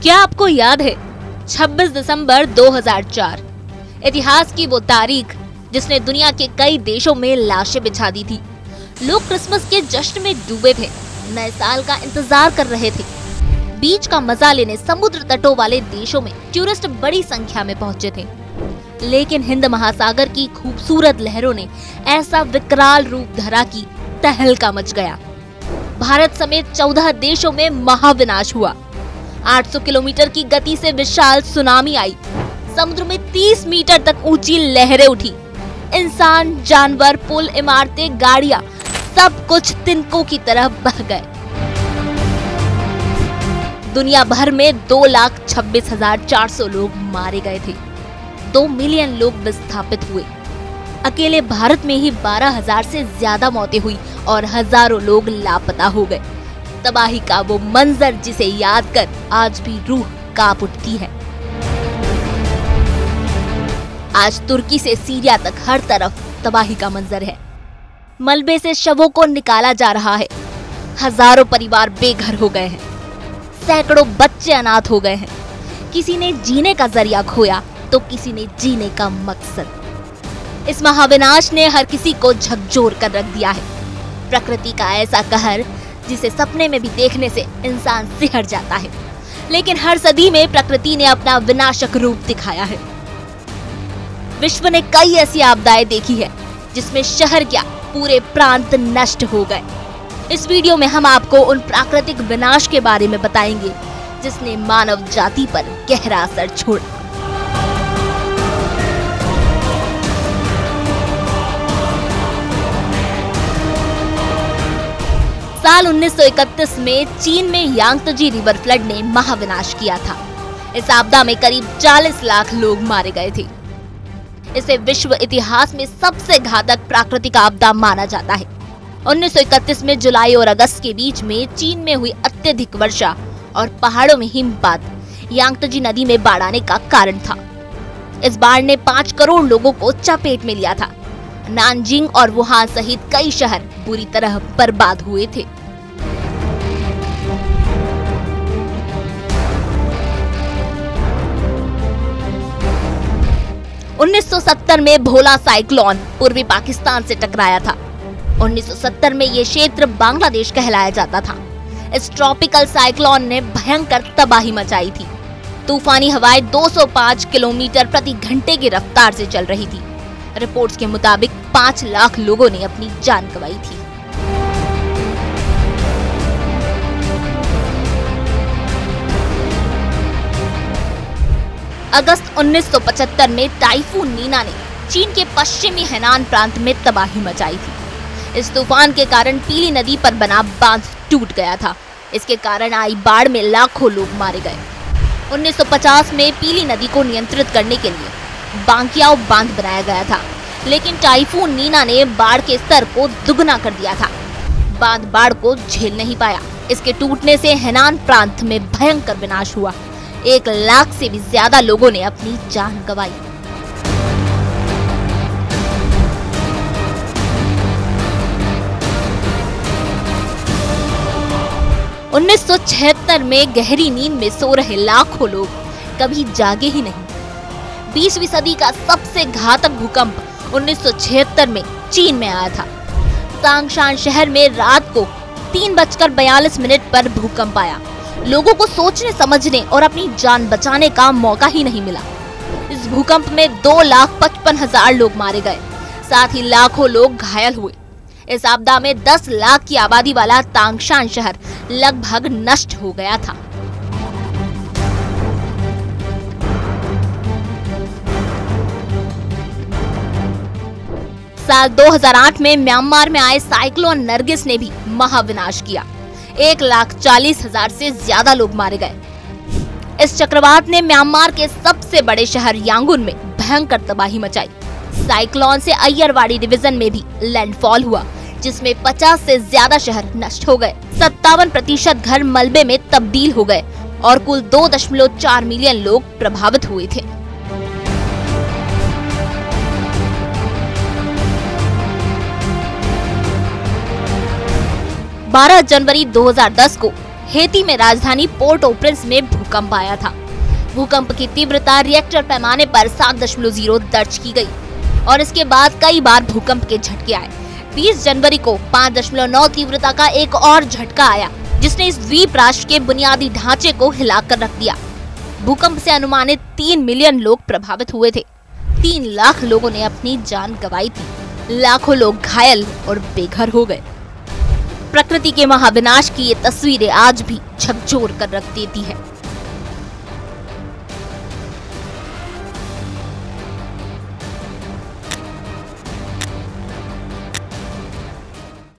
क्या आपको याद है 26 दिसंबर 2004, इतिहास की वो तारीख जिसने दुनिया के कई देशों में लाशें बिछा दी थी। लोग क्रिसमस के जश्न में डूबे थे, नए साल का इंतजार कर रहे थे। बीच का मजा लेने समुद्र तटों वाले देशों में टूरिस्ट बड़ी संख्या में पहुंचे थे, लेकिन हिंद महासागर की खूबसूरत लहरों ने ऐसा विकराल रूप धरा कि तहलका मच गया। भारत समेत 14 देशों में महाविनाश हुआ। 800 किलोमीटर की गति से विशाल सुनामी आई। समुद्र में 30 मीटर तक ऊंची लहरें उठी। इंसान, जानवर, पुल, इमारतें, गाड़ियां, सब कुछ तिनकों की तरह बह गए। दुनिया भर में 2,26,400 लोग मारे गए थे। 2 मिलियन लोग विस्थापित हुए। अकेले भारत में ही 12,000 से ज्यादा मौतें हुई और हजारों लोग लापता हो गए। तबाही का वो मंजर जिसे याद कर आज भी रूह कांप उठती है। आज तुर्की से सीरिया तक हर तरफ तबाही का मंजर है। मलबे से शवों को निकाला जा रहा है। हजारों परिवार बेघर हो गए हैं। सैकड़ों बच्चे अनाथ हो गए हैं। किसी ने जीने का जरिया खोया तो किसी ने जीने का मकसद। इस महाविनाश ने हर किसी को झकझोर कर रख दिया है। प्रकृति का ऐसा कहर जिसे सपने में भी देखने से इंसान सिहर जाता है। लेकिन हर सदी में प्रकृति ने अपना विनाशक रूप दिखाया है। विश्व ने कई ऐसी आपदाएं देखी है जिसमें शहर क्या पूरे प्रांत नष्ट हो गए। इस वीडियो में हम आपको उन प्राकृतिक विनाश के बारे में बताएंगे जिसने मानव जाति पर गहरा असर छोड़ा। साल 1931 में चीन में यांगत्जे रिवर फ्लड ने महाविनाश किया था। इस आपदा में करीब 40 लाख लोग मारे गए थे। इसे विश्व इतिहास में सबसे घातक प्राकृतिक आपदा माना जाता है। 1931 में जुलाई और अगस्त के बीच में चीन में हुई अत्यधिक वर्षा और पहाड़ों में हिमपात यांगत्जे नदी में बाढ़ आने का कारण था। इस बाढ़ ने 5 करोड़ लोगों को चपेट में लिया था। नानजिंग और वुहान सहित कई शहर बुरी तरह बर्बाद हुए थे। उन्नीस 1970 में भोला साइक्लोन पूर्वी पाकिस्तान से टकराया था। 1970 में ये क्षेत्र बांग्लादेश कहलाया जाता था। इस ट्रॉपिकल साइक्लोन ने भयंकर तबाही मचाई थी। तूफानी हवाएं 205 किलोमीटर प्रति घंटे की रफ्तार से चल रही थी। रिपोर्ट्स के मुताबिक 5 लाख लोगों ने अपनी जान गंवाई थी। अगस्त 1975 में टाइफून नीना ने चीन के पश्चिमी हेनान प्रांत में तबाही मचाई थी। इस तूफान के कारण पीली नदी पर बना बांध टूट गया था। इसके कारण आई बाढ़ में लाखों लोग मारे गए। 1950 में पीली नदी को नियंत्रित करने के लिए बांकियाओ बांध बनाया गया था, लेकिन टाइफून नीना ने बाढ़ के स्तर को दुगना कर दिया था। बांध बाढ़ को झेल नहीं पाया। इसके टूटने से हेनान प्रांत में भयंकर विनाश हुआ। 1 लाख से भी ज्यादा लोगों ने अपनी जान गंवाई। उन्नीस 1976 में गहरी नींद में सो रहे लाखों लोग कभी जागे ही नहीं। 20वीं सदी का सबसे घातक भूकंप 1976 में चीन में आया था। तांगशान शहर में रात को 3:42 पर भूकंप आया। लोगों को सोचने समझने और अपनी जान बचाने का मौका ही नहीं मिला। इस भूकंप में 2,55,000 लोग मारे गए, साथ ही लाखों लोग घायल हुए। इस आपदा में 10 लाख की आबादी वाला तांगशान शहर लगभग नष्ट हो गया था। साल 2008 में म्यांमार में आए साइक्लोन नरगिस ने भी महाविनाश किया। 1,40,000 से ज्यादा लोग मारे गए। इस चक्रवात ने म्यांमार के सबसे बड़े शहर यांगून में भयंकर तबाही मचाई। साइक्लोन से अय्यरवाड़ी डिवीजन में भी लैंडफॉल हुआ, जिसमें 50 से ज्यादा शहर नष्ट हो गए। 57% घर मलबे में तब्दील हो गए और कुल 2.4 मिलियन लोग प्रभावित हुए थे। 12 जनवरी 2010 को हेती में राजधानी पोर्ट ओ प्रिंस में भूकंप आया था। भूकंप की तीव्रता रिएक्टर पैमाने पर 7.0 दर्ज की गई और इसके बाद कई बार भूकंप के झटके आए। 20 जनवरी को 5.9 तीव्रता का एक और झटका आया, जिसने इस द्वीप राष्ट्र के बुनियादी ढांचे को हिलाकर रख दिया। भूकंप से अनुमानित 3 मिलियन लोग प्रभावित हुए थे। 3 लाख लोगों ने अपनी जान गंवाई थी। लाखों लोग घायल और बेघर हो गए। प्रकृति के महाविनाश की ये तस्वीरें आज भी झकझोर कर रख देती है।